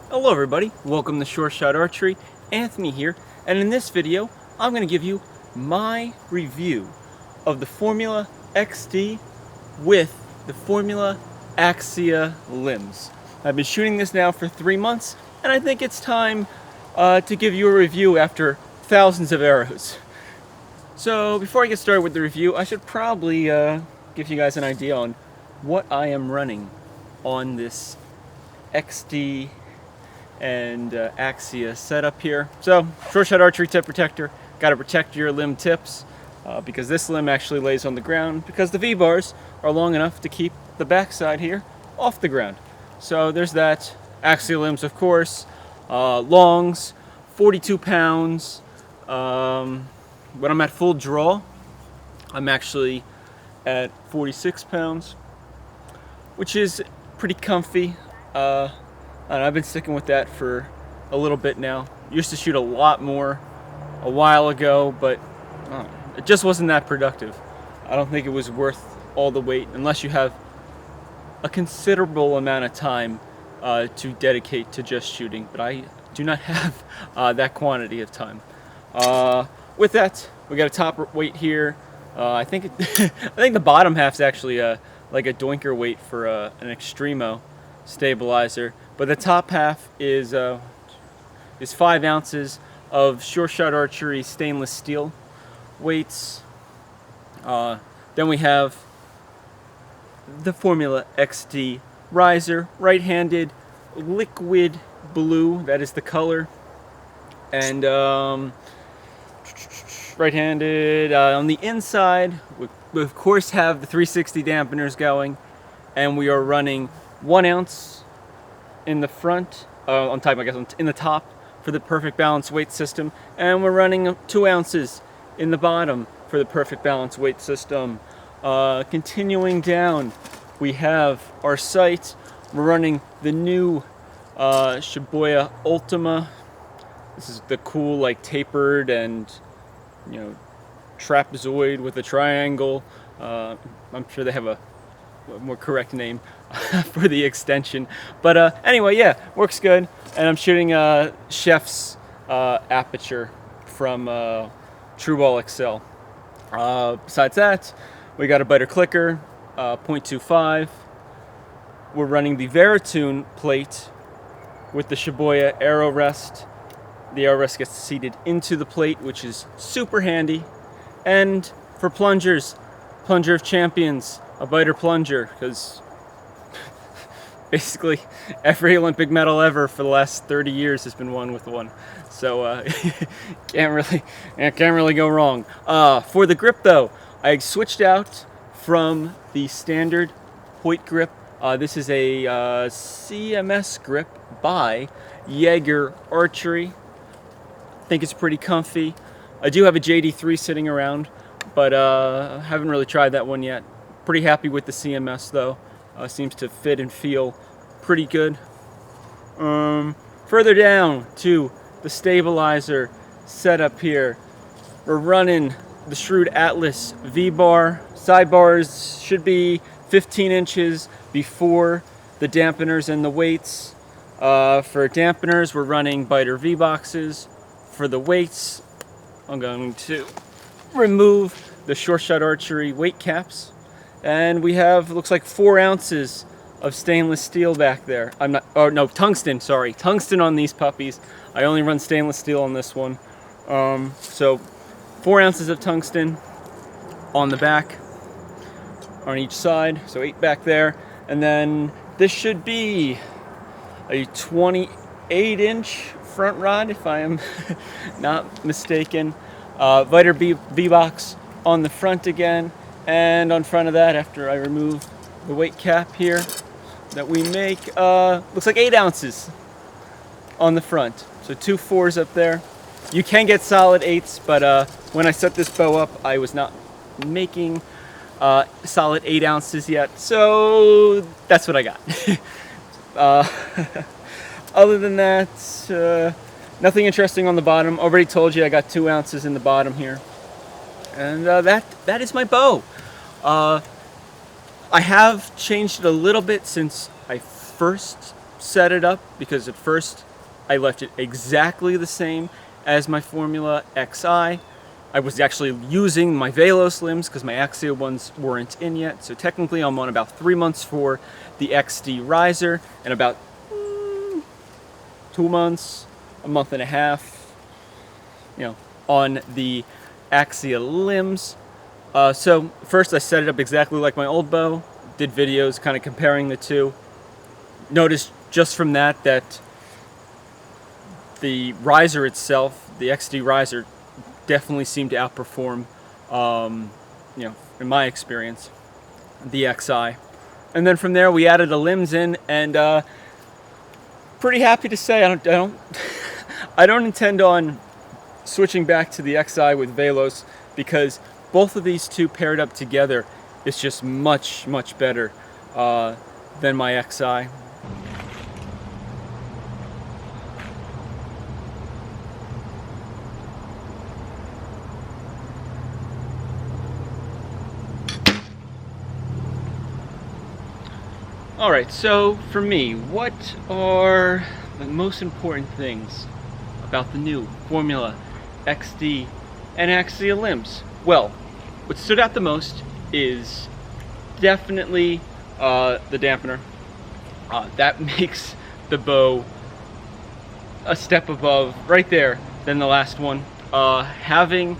Hello everybody, welcome to Short Shot Archery. Anthony here, and in this video I'm going to give you my review of the Formula XD with the Formula Axia limbs. I've been shooting this now for 3 months, and I think it's time to give you a review after thousands of arrows. So before I get started with the review, I should probably give you guys an idea on what I am running on this XD and Axia setup here. So, short shot archery tip protector. Got to protect your limb tips because this limb actually lays on the ground because the V-bars are long enough to keep the backside here off the ground. So there's that. Axia limbs, of course. Longs, 42 pounds. When I'm at full draw, I'm actually at 46 pounds, which is pretty comfy. I've been sticking with that for a little bit now. Used to shoot a lot more a while ago, but it just wasn't that productive. I don't think it was worth all the weight unless you have a considerable amount of time to dedicate to just shooting, but I do not have that quantity of time. With that, we got a top weight here. I think I think the bottom half's actually like a doinker weight for an Extremo stabilizer, but the top half is 5 ounces of short shot archery stainless steel weights. Then we have the Formula XD riser, right-handed, liquid blue, that is the color, and right-handed. On the inside, we of course have the 360 dampeners going, and we are running 1 ounce in the front, on top, I guess, in the top for the perfect balance weight system, and we're running 2 ounces in the bottom for the perfect balance weight system. Continuing down, we have our sights. We're running the new Shibuya Ultima. This is the cool, like, tapered and, you know, trapezoid with a triangle. I'm sure they have a more correct name for the extension, but anyway, yeah, works good. And I'm shooting Chef's aperture from True Ball XL. Besides that, we got a biter clicker, 0.25. We're running the Veritune plate with the Shibuya arrow rest. The arrow rest gets seated into the plate, which is super handy. And for plungers, plunger of champions, a biter plunger, because basically every Olympic medal ever for the last 30 years has been won with one. So can't really go wrong. For the grip though, I switched out from the standard Hoyt grip. This is a CMS grip by Recurve Archery. I think it's pretty comfy. I do have a JD3 sitting around, but haven't really tried that one yet. Pretty happy with the CMS though. Seems to fit and feel pretty good. Further down to the stabilizer setup here, we're running the Shrewd Atlas V-bar. Sidebars should be 15 inches before the dampeners and the weights. For dampeners, we're running biter V-boxes. For the weights, I'm going to remove the short shot archery weight caps, and we have, looks like, 4 ounces of stainless steel back there. Tungsten, sorry. Tungsten on these puppies. I only run stainless steel on this one. So 4 ounces of tungsten on the back, on each side, so 8 back there. And then this should be a 28-inch front rod, if I am not mistaken. Viter V-box on the front again, and on front of that, after I remove the weight cap here that we make, looks like 8 ounces on the front. So 2 4s up there. You can get solid 8s, but when I set this bow up, I was not making solid 8 ounces yet, so that's what I got. Other than that, nothing interesting on the bottom. Already told you I got 2 ounces in the bottom here. And that is my bow. I have changed it a little bit since I first set it up, because at first I left it exactly the same as my Formula XI. I was actually using my Velos limbs because my Axia ones weren't in yet. So technically I'm on about 3 months for the XD riser and about 2 months, a month and a half, on the Axia limbs. So first I set it up exactly like my old bow, did videos kind of comparing the two. Noticed just from that the riser itself, the XD riser, definitely seemed to outperform, in my experience, the XI. And then from there we added the limbs in, and pretty happy to say I don't intend on switching back to the XI with Velos, because both of these two paired up together is just much better than my XI. Alright, so for me, what are the most important things about the new Formula XD and Axia limbs? Well, what stood out the most is definitely the dampener. That makes the bow a step above, right there, than the last one. Having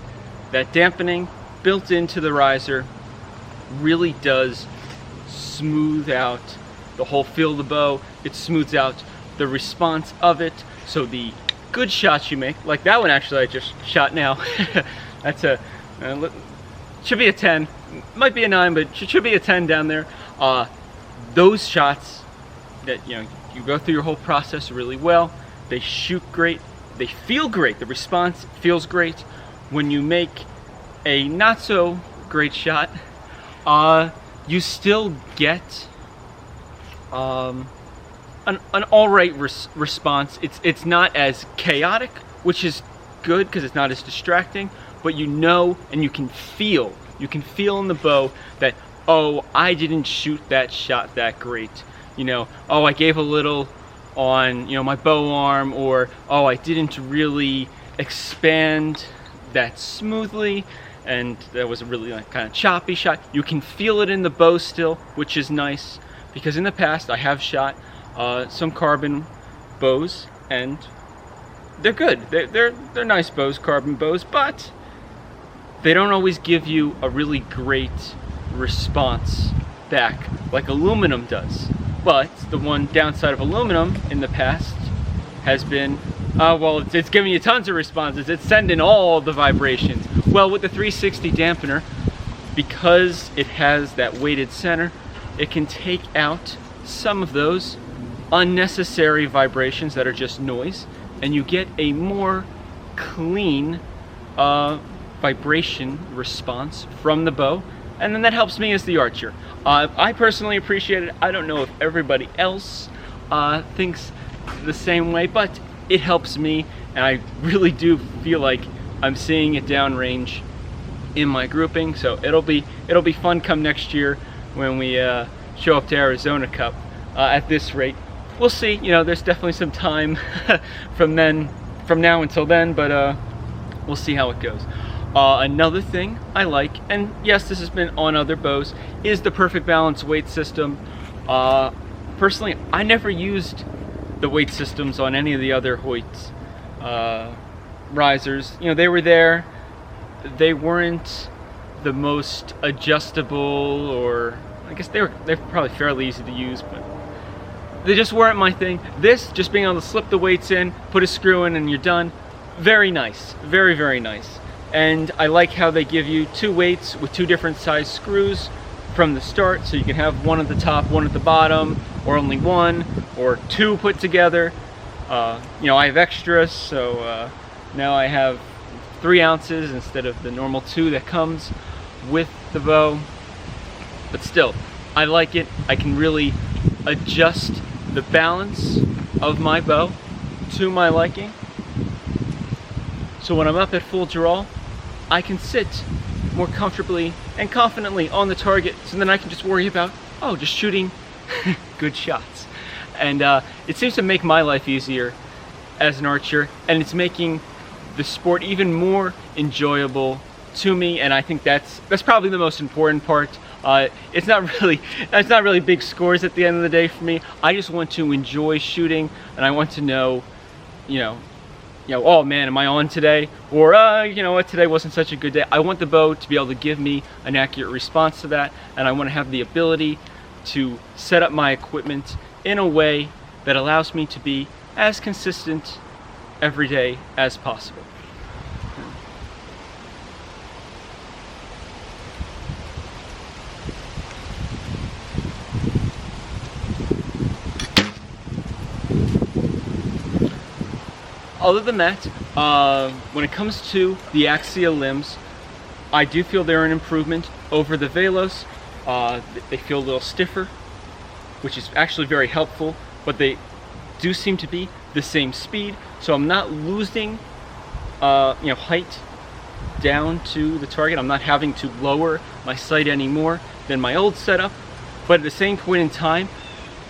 that dampening built into the riser really does smooth out the whole feel of the bow. It smooths out the response of it, so the good shots you make, like that one actually I just shot now, that's should be a 10, might be a 9, but should be a 10 down there. Those shots that you go through your whole process really well, they shoot great, they feel great, the response feels great. When you make a not so great shot, you still get an alright response. It's not as chaotic, which is good because it's not as distracting, but and you can feel in the bow that, oh, I didn't shoot that shot that great. Oh, I gave a little on my bow arm, or oh, I didn't really expand that smoothly, and that was a really kind of choppy shot. You can feel it in the bow still, which is nice, because in the past I have shot some carbon bows, and they're good. They're nice bows, carbon bows, but they don't always give you a really great response back like aluminum does. But the one downside of aluminum in the past has been, well, it's giving you tons of responses. It's sending all the vibrations. Well, with the 360 dampener, because it has that weighted center, it can take out some of those unnecessary vibrations that are just noise, and you get a more clean vibration response from the bow, and then that helps me as the archer. I personally appreciate it. I don't know if everybody else thinks the same way, but it helps me, and I really do feel like I'm seeing it downrange in my grouping. So it'll be fun come next year when we show up to Arizona Cup. At this rate, we'll see. There's definitely some time from now until then, but we'll see how it goes. Another thing I like, and yes, this has been on other bows, is the perfect balance weight system. Personally, I never used the weight systems on any of the other Hoyt risers. They were there. They weren't the most adjustable, or I guess they're probably fairly easy to use, but they just weren't my thing. This, just being able to slip the weights in, put a screw in, and you're done. Very nice. Very, very nice. And I like how they give you two weights with two different size screws from the start, so you can have one at the top, one at the bottom, or only one, or two put together. I have extras, so now I have 3 ounces instead of the normal 2 that comes with the bow. But still, I like it. I can really adjust the balance of my bow to my liking. So when I'm up at full draw, I can sit more comfortably and confidently on the target, so then I can just worry about, just shooting good shots. and it seems to make my life easier as an archer, and it's making the sport even more enjoyable to me, and I think that's probably the most important part. It's not really big scores at the end of the day for me. I just want to enjoy shooting, and I want to know, oh man, am I on today? Or you know what, today wasn't such a good day. I want the bow to be able to give me an accurate response to that, and I want to have the ability to set up my equipment in a way that allows me to be as consistent every day as possible. Other than that, when it comes to the Axia limbs, I do feel they're an improvement over the Velos. They feel a little stiffer, which is actually very helpful, but they do seem to be the same speed, so I'm not losing height down to the target. I'm not having to lower my sight any more than my old setup, but at the same point in time,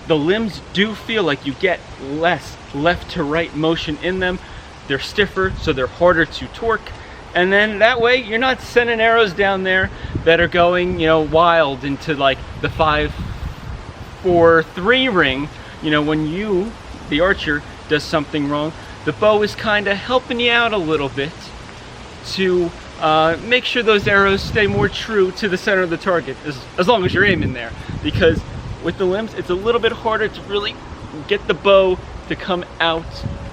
the limbs do feel like you get less left to right motion in them. They're stiffer, so they're harder to torque, and then that way you're not sending arrows down there that are going wild into like the 5-4-3 ring. When you, the archer, does something wrong, the bow is kind of helping you out a little bit to make sure those arrows stay more true to the center of the target, as long as you're aiming there, because with the limbs it's a little bit harder to really get the bow to come out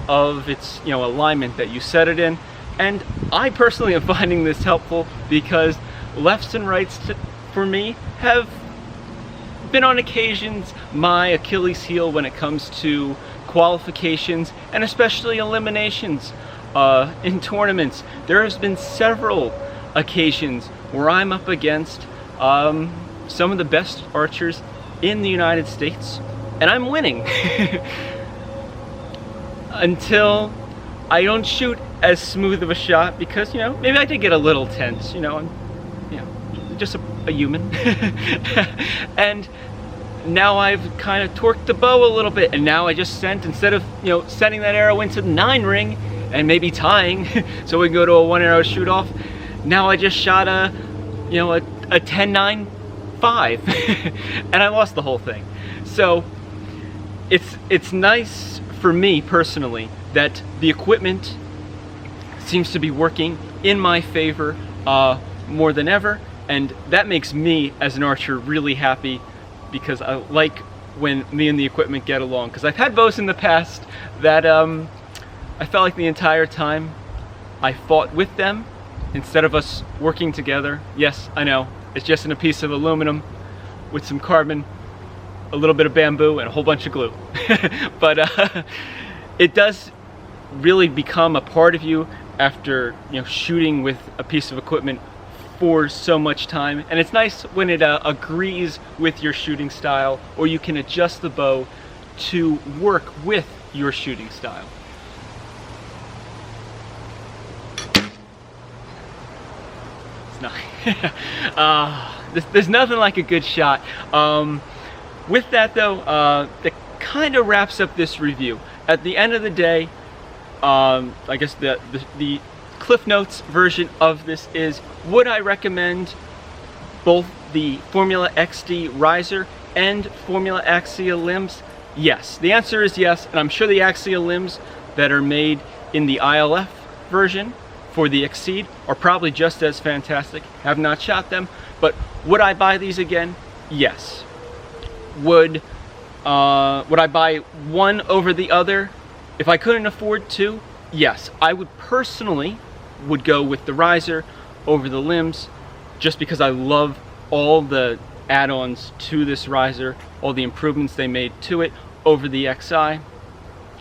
of its alignment that you set it in. And I personally am finding this helpful because lefts and rights for me have been on occasions my Achilles heel when it comes to qualifications and especially eliminations in tournaments. There has been several occasions where I'm up against some of the best archers in the United States and I'm winning. Until I don't shoot as smooth of a shot because maybe I did get a little tense. I'm just a human. And now I've kind of torqued the bow a little bit, and now I just sent, instead of sending that arrow into the 9 ring and maybe tying so we can go to a 1 arrow shoot off, now I just shot a 10-9-5 and I lost the whole thing. So it's nice for me personally that the equipment seems to be working in my favor more than ever, and that makes me as an archer really happy, because I like when me and the equipment get along. Because I've had bows in the past that I felt like the entire time I fought with them instead of us working together. Yes, I know, it's just in a piece of aluminum with some carbon, a little bit of bamboo, and a whole bunch of glue. But it does really become a part of you after shooting with a piece of equipment for so much time, and it's nice when it agrees with your shooting style, or you can adjust the bow to work with your shooting style. It's not there's nothing like a good shot. With that though, that kind of wraps up this review. At the end of the day, I guess the Cliff Notes version of this is, would I recommend both the Formula XD riser and Formula Axia limbs? Yes. The answer is yes, and I'm sure the Axia limbs that are made in the ILF version for the Exceed are probably just as fantastic. Have not shot them, but would I buy these again? Yes. Would I buy one over the other if I couldn't afford to? Yes. I would personally go with the riser over the limbs, just because I love all the add-ons to this riser, all the improvements they made to it over the XI.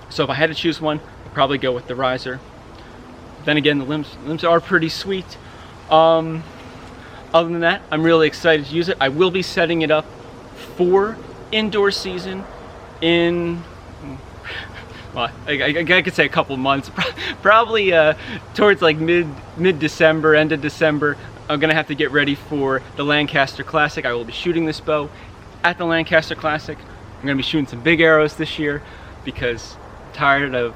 So if I had to choose one, I'd probably go with the riser. Then again, the limbs are pretty sweet. Other than that, I'm really excited to use it. I will be setting it up for indoor season in, well, I could say a couple months, probably towards like mid-December, end of December. I'm gonna have to get ready for the Lancaster Classic. I will be shooting this bow at the Lancaster Classic I'm gonna be shooting some big arrows this year because I'm tired of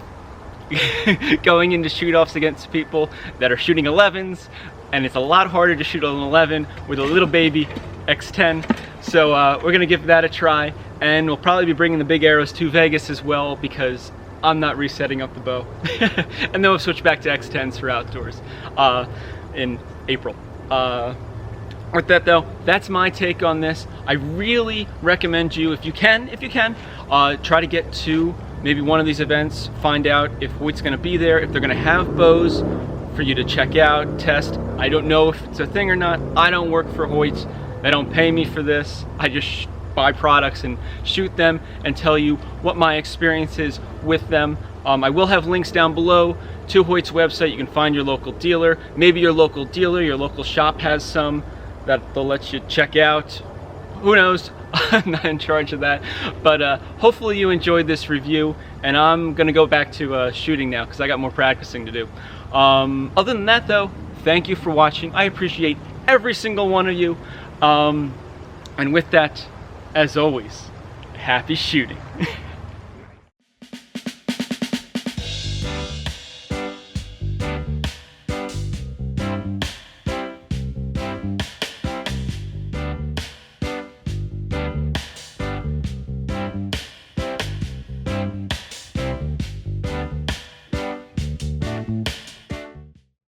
going into shoot-offs against people that are shooting 11s, and it's a lot harder to shoot an 11 with a little baby X10. So we're gonna give that a try, and we'll probably be bringing the big arrows to Vegas as well because I'm not resetting up the bow. And then we'll switch back to X10s for outdoors in April. With that though, that's my take on this. I really recommend you, if you can, try to get to maybe one of these events, find out if Hoyt's gonna be there, if they're gonna have bows for you to check out, test. I don't know if it's a thing or not. I don't work for Hoyt. They don't pay me for this. I just buy products and shoot them and tell you what my experience is with them. I will have links down below to Hoyt's website. You can find your local dealer. Maybe your local dealer, your local shop has some that they'll let you check out. Who knows? I'm not in charge of that. But hopefully you enjoyed this review, and I'm gonna go back to shooting now because I got more practicing to do. Other than that though, thank you for watching. I appreciate every single one of you. And with that, as always, happy shooting.